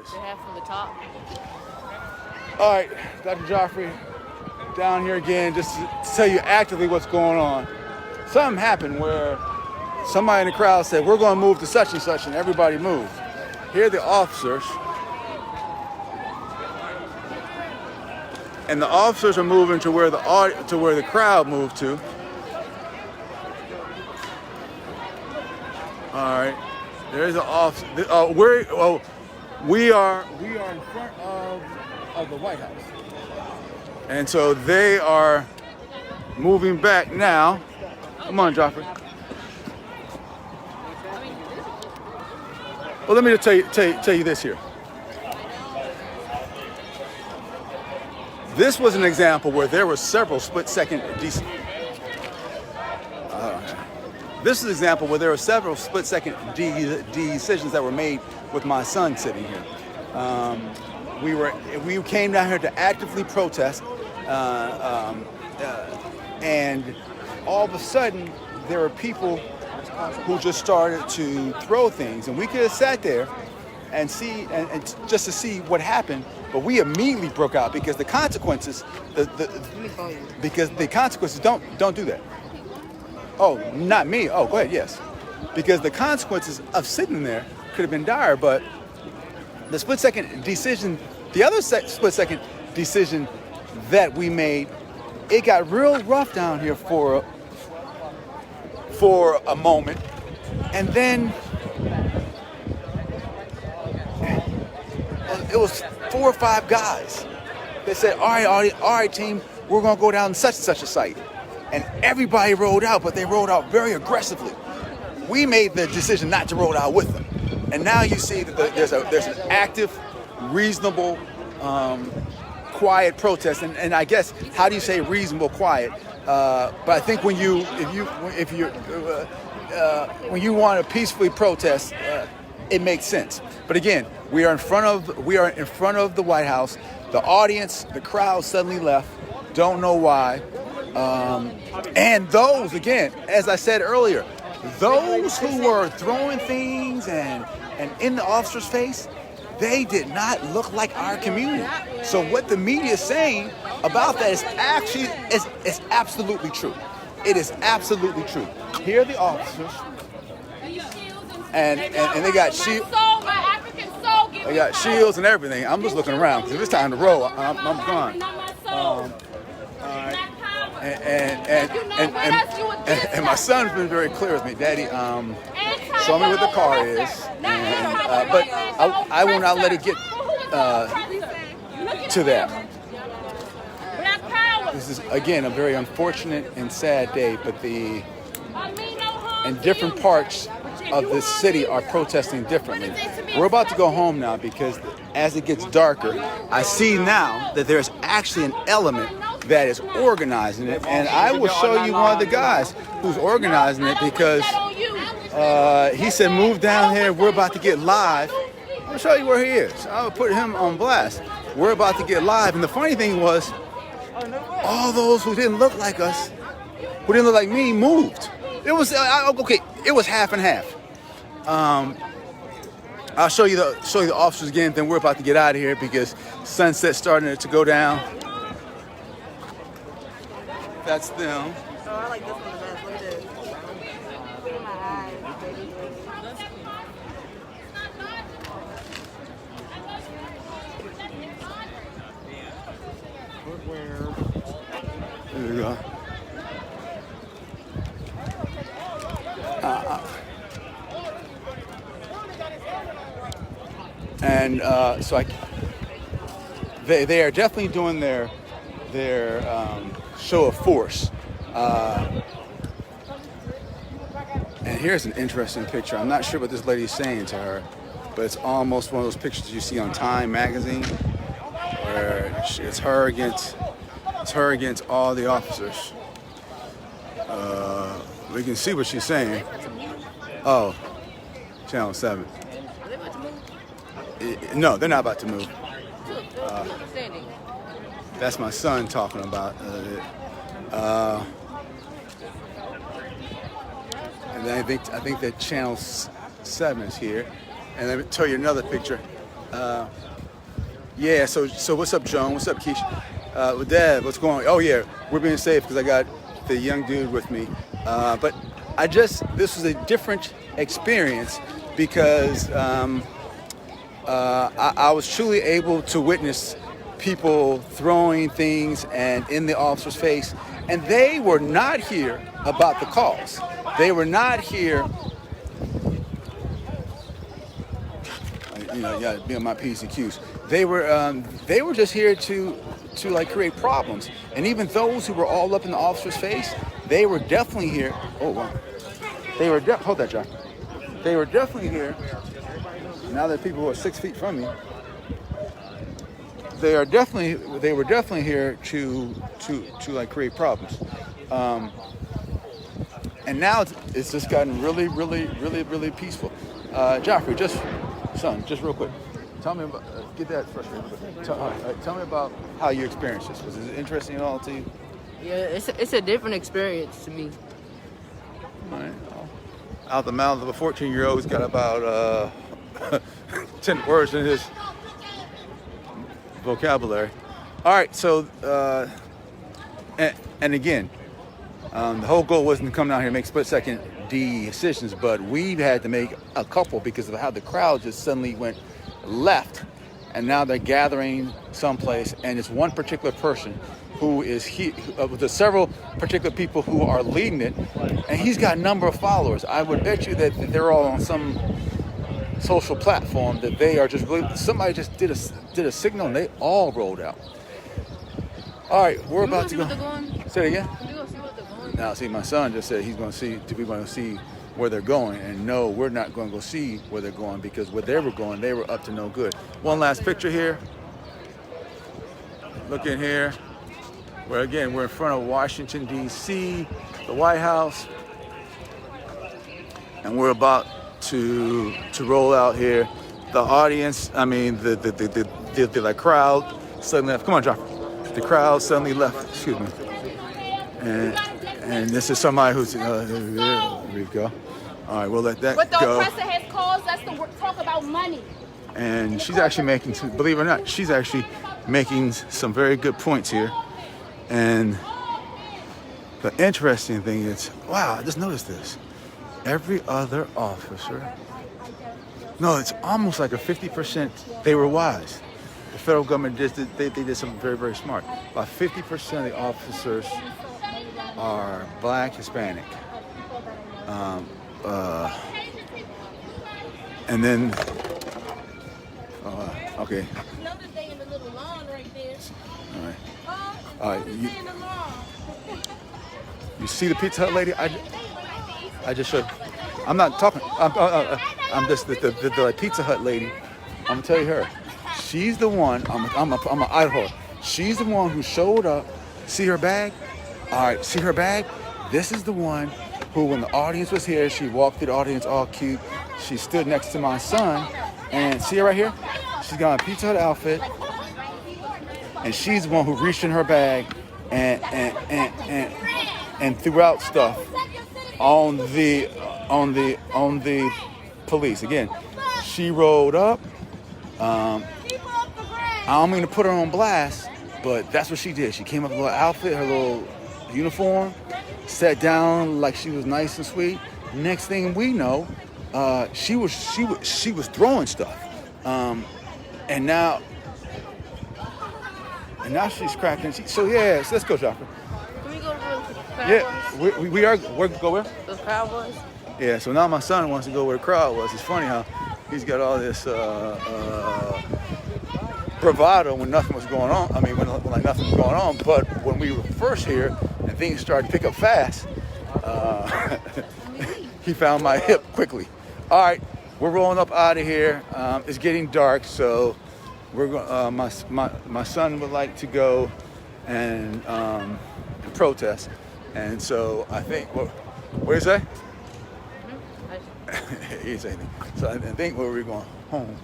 They have from the top. All right, Dr. Geoffrey, down here again, just to tell you actively what's going on. Something happened where somebody in the crowd said, we're going to move to such and such, and everybody moved. Here are the officers. And the officers are moving to where the crowd moved to. All right, there's an officer. We are in front of the White House, and so they are moving back now. Come on, Geoffrey. Well, let me just tell you this here. This was an example where there were several split-second decisions that were made with my son sitting here. We came down here to actively protest, and all of a sudden there were people who just started to throw things, and we could have sat there and see and just to see what happened, but we immediately broke out because the consequences don't do that. Oh, not me. Oh, go ahead. Yes, because the consequences of sitting there could have been dire, but the split-second decision, the other split-second decision that we made, it got real rough down here for a moment, and then it was 4 or 5 guys. They said, all right, team, we're gonna go down such and such a site. And everybody rolled out, but they rolled out very aggressively. We made the decision not to roll out with them. And now you see that there's an active, reasonable, quiet protest. And I guess, how do you say reasonable quiet? But I think when you want to peacefully protest, it makes sense. But again, we are in front of the White House. The audience, the crowd suddenly left. Don't know why. And those, again, as I said earlier, those who were throwing things and in the officer's face, they did not look like our community. So what the media is saying about that is absolutely true. It is absolutely true. Here are the officers, and they got shields. They got shields and everything. I'm just looking around because if it's time to roll, I'm gone. And my son's been very clear with me, Daddy. Show me what the car is, but I will not let it get to that. This is again a very unfortunate and sad day, but and different parts of this city are protesting differently. We're about to go home now because as it gets darker, I see now that there's actually an element that is organizing it, and I will show you one of the guys who's organizing it because he said, move down here, we're about to get live. I'll show you where he is. I'll put him on blast. We're about to get live, and the funny thing was, all those who didn't look like us, who didn't look like me, moved. It was, it was half and half. I'll show you the officers again, then we're about to get out of here because sunset's starting to go down. That's them. Oh, I like this one the best. Look at this. Look at my eyes, There we go. And so they are definitely doing their show of force. And here's an interesting picture. I'm not sure what this lady's saying to her, but it's almost one of those pictures you see on Time magazine, where it's her against all the officers. We can see what she's saying. Oh, Channel 7. No, they're not about to move. That's my son talking about it. And then I think that Channel 7 is here. And let me tell you another picture. Yeah. So what's up, Joan? What's up, Keisha? With Dad, what's going on? Oh yeah, we're being safe because I got the young dude with me. But this was a different experience because I was truly able to witness people throwing things and in the officer's face, and they were not here about the cause. They were not here. You know, you gotta be on my P's and Q's. They were just here to like create problems. And even those who were all up in the officer's face, they were definitely here. Oh wow. Hold that, John. They were definitely here. Now that people are 6 feet from me, they were definitely here to like create problems. And now it's just gotten really peaceful. Geoffrey, just real quick, tell me about get that frustrated. Tell me about how you experienced this. Was it interesting at all to you? Yeah, it's a different experience to me. All right. Out the mouth of a 14-year-old who's got about 10 words in his vocabulary. All right, so and again, the whole goal wasn't to come down here and make split-second decisions, but we've had to make a couple because of how the crowd just suddenly went left, and now they're gathering someplace, and it's one particular person who is there's several particular people who are leading it, and he's got a number of followers. I would bet you that they're all on some social platform that they are just really, somebody just did a signal and they all rolled out. All right, we're about to go. Say it again. Now, see, my son just said he's going to see. We're going to see where they're going, and no, we're not going to go see where they're going because where they were going, they were up to no good. One last picture here. Look in here. Where again, we're in front of Washington D.C., the White House, and we're about to roll out here. The audience, I mean, the crowd suddenly left. Come on, John. The crowd suddenly left. Excuse me. And this is somebody who's there we go. All right, we'll let that go. But the oppressor has caused us to talk about money. And she's actually making, believe it or not, she's actually making some very good points here. And the interesting thing is, wow, I just noticed this. Every other officer, no, it's almost like a 50%, they were wise. The federal government they did something very smart. About 50% of the officers are Black, Hispanic. And then, okay. All right. You see the Pizza Hut lady? I just showed. I'm not talking. I'm just the Pizza Hut lady. I'm gonna tell you her. She's the one. I'm an Idaho. She's the one who showed up. See her bag? All right. See her bag? This is the one who, when the audience was here, she walked through the audience all cute. She stood next to my son, and see her right here? She's got a Pizza Hut outfit, and she's the one who reached in her bag and threw out stuff on the police. Again, she rolled up. I don't mean to put her on blast, but that's what she did. She came up with her little outfit, her little uniform, sat down like she was nice and sweet. Next thing we know, she was throwing stuff, and now she's cracking. So let's go, Geoffrey. Can we go to the crowd? Yeah, we are. We're go where? The crowd was. Yeah. So now my son wants to go where the crowd was. It's funny how he's got all this bravado when nothing was going on. I mean, when like nothing was going on. But when we were first here and things started to pick up fast, he found my hip quickly. All right, we're rolling up out of here. It's getting dark, so we're going. My son would like to go and protest, and so I think what do you say? He didn't say anything. So I think we're going home.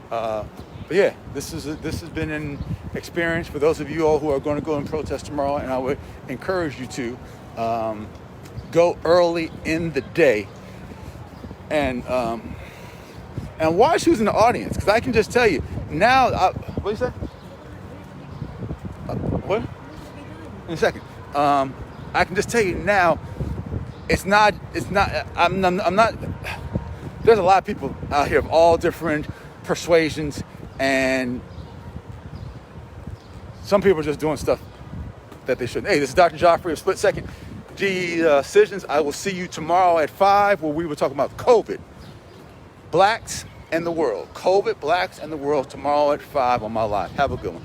But yeah, this has been an experience for those of you all who are going to go and protest tomorrow, and I would encourage you to go early in the day and watch who's in the audience, because I can just tell you now, what you say? What? In a second. I can just tell you now, it's not, I'm not, there's a lot of people out here of all different persuasions, and some people are just doing stuff that they shouldn't. Hey, this is Dr. Geoffrey of Split Second Decisions. I will see you tomorrow at 5, where we will talk about COVID, blacks, and the world. COVID, blacks, and the world tomorrow at 5 on my live. Have a good one.